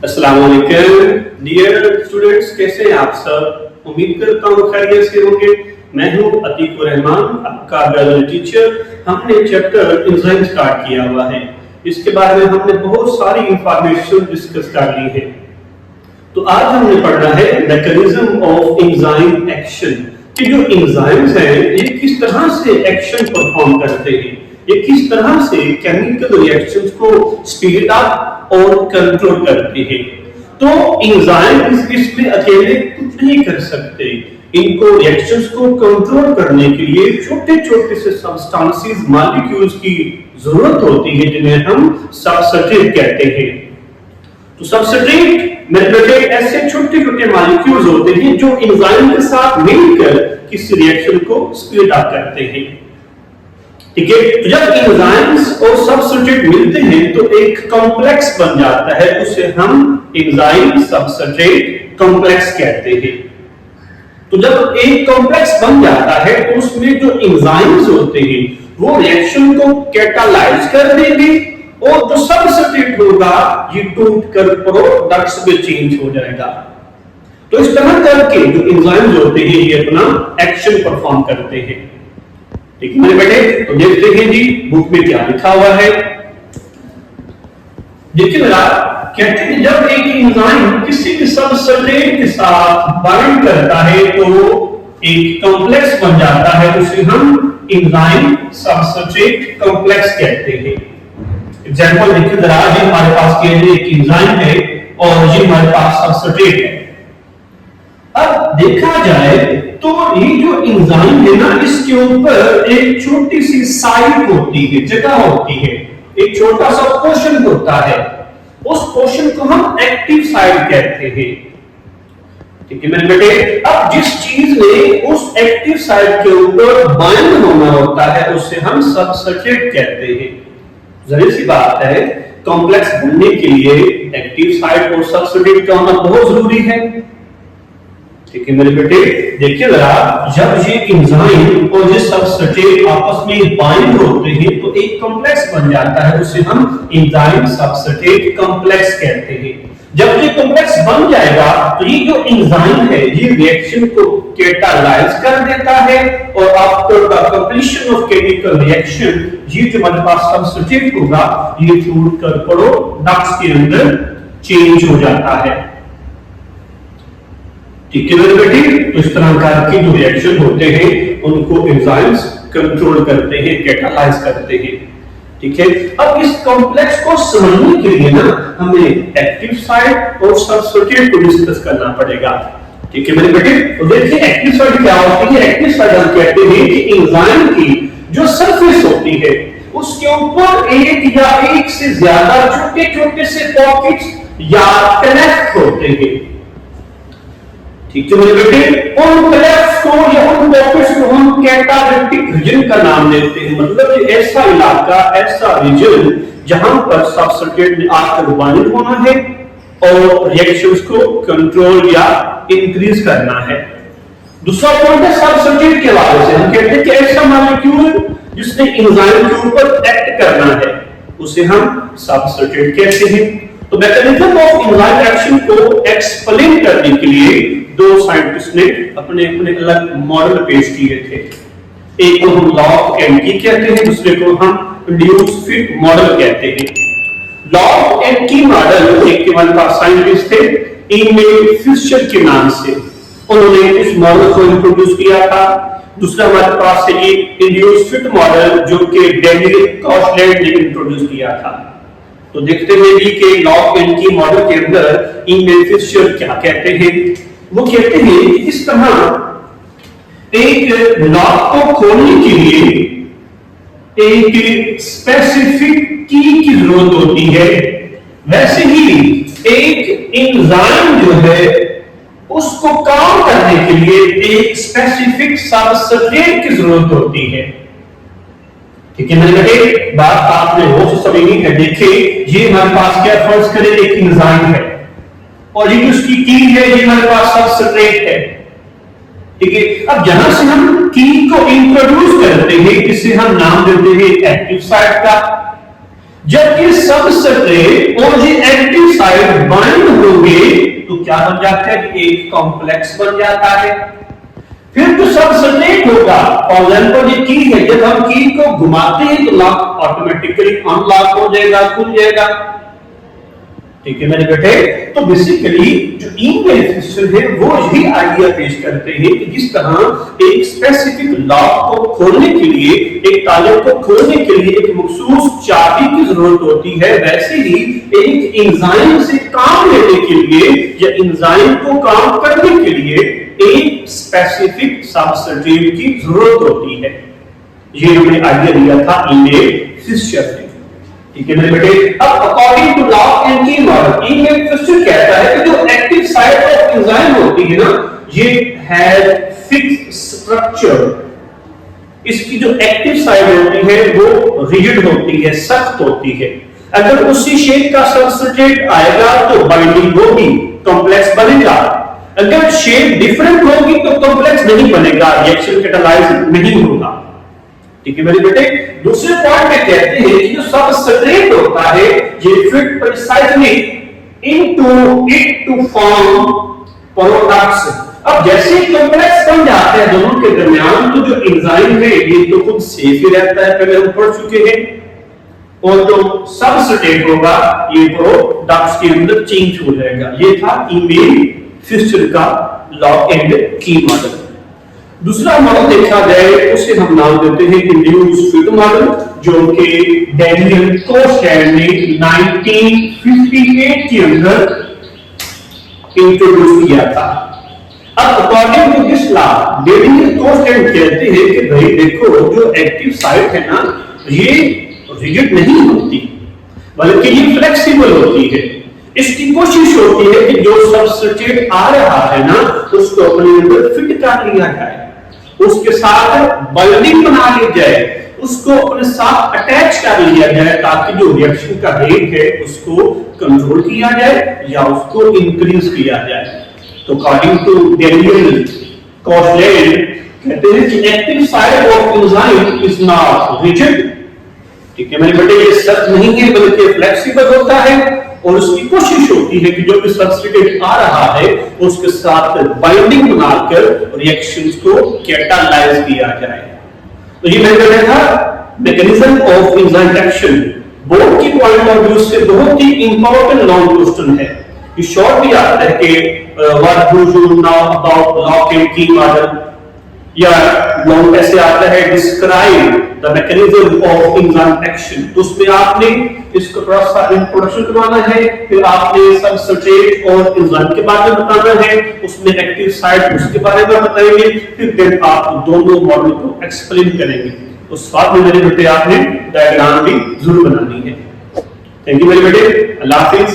अस्सलाम वालेकुम dear students, कैसे हैं आप सब। उम्मीद करता हूँ खैरियत से होंगे। मैं हूँ अतीक रहमान, आपका बायोलॉजी टीचर। हमने चैप्टर एंजाइम स्टार्ट किया हुआ है। इसके बारे में हमने बहुत सारी इंफॉर्मेशन डिस्कस कर ली है। तो आज हमने पढ़ना है मैकेनिज्म ऑफ एंजाइम एक्शन कि जो एंजाइम्स हैं ये किस तरह से एक्शन परफॉर्म करते हैं, ये किस तरह से केमिकल रिएक्शंस को स्पीड अप और कंट्रोल करते हैं। तो एंजाइम्स इसमें अकेले कुछ नहीं कर सकते। इनको रिएक्शंस को कंट्रोल करने के लिए छोटे छोटे से सब्सटेंसेस मॉलिक्यूल्स की जरूरत होती है, जिन्हें हम सबस्ट्रेट कहते हैं। तो सबस्ट्रेट मेटाबॉलिट ऐसे छोटे छोटे मॉलिक्यूल्स होते हैं जो एंजाइम के साथ मिलकर किसी रिएक्शन को स्पीड अप करते हैं। ठीक है, तो जब एंजाइम्स और सबस्ट्रेट मिलते हैं तो एक कॉम्प्लेक्स बन जाता है, उसे हम एंजाइम सबस्ट्रेट कॉम्प्लेक्स कहते हैं। तो जब एक कॉम्प्लेक्स बन जाता है तो उसमें जो एंजाइम्स होते हैं वो रिएक्शन को कैटालाइज कर देंगे और जो सबस्ट्रेट होगा ये टूट कर प्रोडक्ट्स में चेंज हो जाएगा। तो इस तरह करके जो एंजाइम्स होते हैं ये अपना एक्शन परफॉर्म करते हैं। ठीक है मेरे बेटे, तो देखते हैं जी बुक में क्या लिखा हुआ है। देखिए मेरा, कहते हैं जब एक एंजाइम किसी भी सबस्ट्रेट के साथ बाइंड करता है तो एक कॉम्प्लेक्स बन जाता है, उसे हम एंजाइम सबस्ट्रेट कॉम्प्लेक्स कहते हैं। एग्जांपल देखिए जरा, ये हमारे पास के लिए एक एंजाइम है और ये हमारे पास सबस्ट्रेट है। अब देखा जाए तो ये जो एंजाइम है ना, इसके ऊपर एक छोटी सी साइट होती है, जगह होती है, एक छोटा सा पोर्शन होता है। उस पोर्शन को हम एक्टिव साइट कहते हैं। ठीक है मेरे बेटे, अब जिस चीज में उस एक्टिव साइट के ऊपर बाइंड होना होता है उसे हम सबस्ट्रेट कहते हैं। जाहिर सी बात है, कॉम्प्लेक्स बनने के लिए एक्टिव साइट और सबस्ट्रेट का होना बहुत जरूरी है। ठीक है मेरे बेटे, देखिए जरा, जब ये एंजाइम और ये सबस्ट्रेट आपस में बाइंड होते हैं तो एक कॉम्प्लेक्स बन जाता है, उसे हम एंजाइम सबस्ट्रेट कॉम्प्लेक्स कहते हैं। जब ये कॉम्प्लेक्स बन जाएगा तो ये जो एंजाइम है ये रिएक्शन को कैटालाइज कर देता है और after the completion of chemical reaction ये जो हमारे पास सबस्ट्रेट होगा ये टूट कर प्रोडक्ट्स के अंदर चेंज हो जाता है। ठीक है मेरे बेटे, तो इस तरह के जो रिएक्शन होते हैं उनको एंजाइम्स कंट्रोल करते हैं, कैटालाइज करते हैं। ठीक है, अब इस कॉम्प्लेक्स को समझने के लिए ना हमें एक्टिव साइट और सबस्ट्रेट को डिस्कस करना पड़ेगा। ठीक है मेरे बेटे, तो देखिए एक्टिव साइट क्या होती है। एक्टिव साइट हम कहते हैं कि एंजाइम की जो सरफेस होती है उसके ऊपर एक या एक से ज्यादा छोटे छोटे से पॉकेट्स या कनेक्ट होते हैं। ठीक है मेरे बेटे, उन कनेक्ट्स को या उन पॉकेट्स को हम कैटालिटिक रीजन का नाम देते हैं। मतलब ऐसा इलाका, ऐसा रीजन जहां पर सबस्ट्रेट ने आकर बाइंड होना है और रिएक्शंस को कंट्रोल या इंक्रीज करना है। दूसरा पॉइंट है सबस्ट्रेट के हवाले से हम कहते हैं कि ऐसा मॉलिक्यूल जिसने एंजाइम के ऊपर एक्ट करना है उसे हम सबस्ट्रेट कहते हैं। तो मैकेनिज्म ऑफ एंजाइम एक्शन को एक्सप्लेन करने के लिए दो साइंटिस्ट ने अपने अपने अलग मॉडल पेश किए थे। एक को हम लॉ ऑफ एनकी कहते हैं, दूसरे को हम इंड्यूस्ड फिट मॉडल कहते हैं। लॉ ऑफ एनकी मॉडल एक के हमारे पास साइंटिस्ट थे ईमेल फिशर के नाम से, उन्होंने इस मॉडल को इंट्रोड्यूस किया था। दूसरा हमारे पास है इंड्यूस्ड फिट मॉडल जो कि डेनियल कॉशलैंड ने इंट्रोड्यूस किया था। तो देखते हैं कि लॉ ऑफ एनकी मॉडल के अंदर ईमेल फिशर क्या कहते हैं। वो कहते हैं कि इस तरह एक लॉक को खोलने के लिए एक स्पेसिफिक की जरूरत होती है, वैसे ही एक एंजाइम जो है उसको काम करने के लिए एक स्पेसिफिक सबस्ट्रेट की जरूरत होती है। ठीक है मेरे बेटे, बात आपने बहुत से समझनी है। देखिए ये हमारे पास क्या, फर्ज करें एक एंजाइम है और ये उसकी की है, ये हमारे पास सबस्ट्रेट है। ठीक है, अब जहां से हम की को इंट्रोड्यूस करते हैं इसे हम नाम देते हैं एक्टिव साइट का। जब ये सबस्ट्रेट और ये एक्टिव साइट बाइंड होंगे तो क्या बन जाता है, एक कॉम्प्लेक्स बन जाता है। फिर जो सबस्ट्रेट होगा, फॉर एग्जांपल ये की है, जब हम की को घुमाते हैं तो लॉक ऑटोमेटिकली अनलॉक हो जाएगा, खुल जाएगा। ठीक है मेरे बेटे, तो बेसिकली जो ईमेल फिशर है वो यही आइडिया पेश करते हैं कि जिस तरह एक स्पेसिफिक लॉक को खोलने के लिए, एक ताले को खोलने के लिए एक मखसूस चाबी की जरूरत होती है, वैसे ही एक एंजाइम से काम लेने के लिए या एंजाइम को काम करने के लिए एक स्पेसिफिक सबस्ट्रेट की जरूरत होती है। ये हमने आइडिया दिया था ईमेल फिशर ने। ठीक है मेरे बेटे, अब अकॉर्डिंग टू लॉक एंड की मॉडल, ईमेल फिशर कहता है कि जो एक्टिव साइट ऑफ एंजाइम होती है ना, ये हैज फिक्स्ड स्ट्रक्चर। इसकी जो एक्टिव साइट होती है वो रिजिड होती है, सख्त होती है। अगर उसी शेप का सबस्ट्रेट आएगा तो बाइंडिंग होगी, कॉम्प्लेक्स बनेगा। अगर शेप डिफरेंट होगी तो कॉम्प्लेक्स नहीं बनेगा, रिएक्शन कैटालाइज नहीं होगा। ठीक है मेरे बेटे, दूसरे पॉइंट में कहते हैं कि जो सबस्ट्रेट होता है ये fit precisely into it to form products. अब जैसे कॉम्प्लेक्स बन जाते हैं दोनों के दरमियान, तो जो एंजाइम है ये तो खुद सेफ ही रहता है, पहले हम पढ़ चुके हैं, और जो सबस्ट्रेट होगा ये प्रोडक्ट्स के अंदर चेंज हो जाएगा। ये था ईमेल फिशर का लॉक एंड की मॉडल। दूसरा मॉडल देखा जाए उसे हम नाम देते हैं इंड्यूस फिट मॉडल, जो कि डैनियल कोस्टैन ने 1958 के अंदर इंट्रोड्यूस किया था। अब according to this law Daniel कोस्टैन कहते हैं कि भाई देखो, जो एक्टिव साइट है ना ये रिजिड नहीं होती, बल्कि ये फ्लेक्सिबल होती है। इसकी कोशिश होती है कि जो सबस्ट्रेट आ रहा है ना उसको अपने अंदर फिट कर लिया जाए, उसके साथ बाइंडिंग बना ली जाए, उसको अपने साथ अटैच कर लिया जाए, ताकि जो रिएक्शन का रेट है उसको कंट्रोल किया जाए या उसको इंक्रीज किया जाए। तो अकॉर्डिंग टू डैनियल कोस्टलैंड कहते हैं कि active site of enzyme is not rigid. ठीक है मेरे बेटे, ये सख्त नहीं है बल्कि फ्लेक्सिबल होता है, और उसकी कोशिश होती है कि जो भी सबस्ट्रेट आ रहा है उसके साथ बाइंडिंग बनाकर रिएक्शंस को कैटालाइज किया जाए। तो ये मैंने देखा mechanism of enzyme reaction board की पॉइंट ऑफ व्यू से बहुत ही इंपॉर्टेंट लॉन्ग क्वेश्चन है। ये शॉर्ट भी आता है कि what do you know about lock and की मॉडल, या लॉन्ग ऐसे आता है describe the mechanism of enzyme action. तो उसमें आपने इसको थोड़ा सा इंट्रोडक्शन करवाना है, फिर आपने सबस्ट्रेट और एंजाइम के बारे में बताना है, उसमें एक्टिव साइट उसके बारे में बताएंगे, फिर देन आप दोनों मॉडल को एक्सप्लेन करेंगे। उस साथ में मेरे बेटे आपने डायग्राम भी जरूर बनानी है। थैंक यू मेरे बेटे, अल्लाह हाफिज।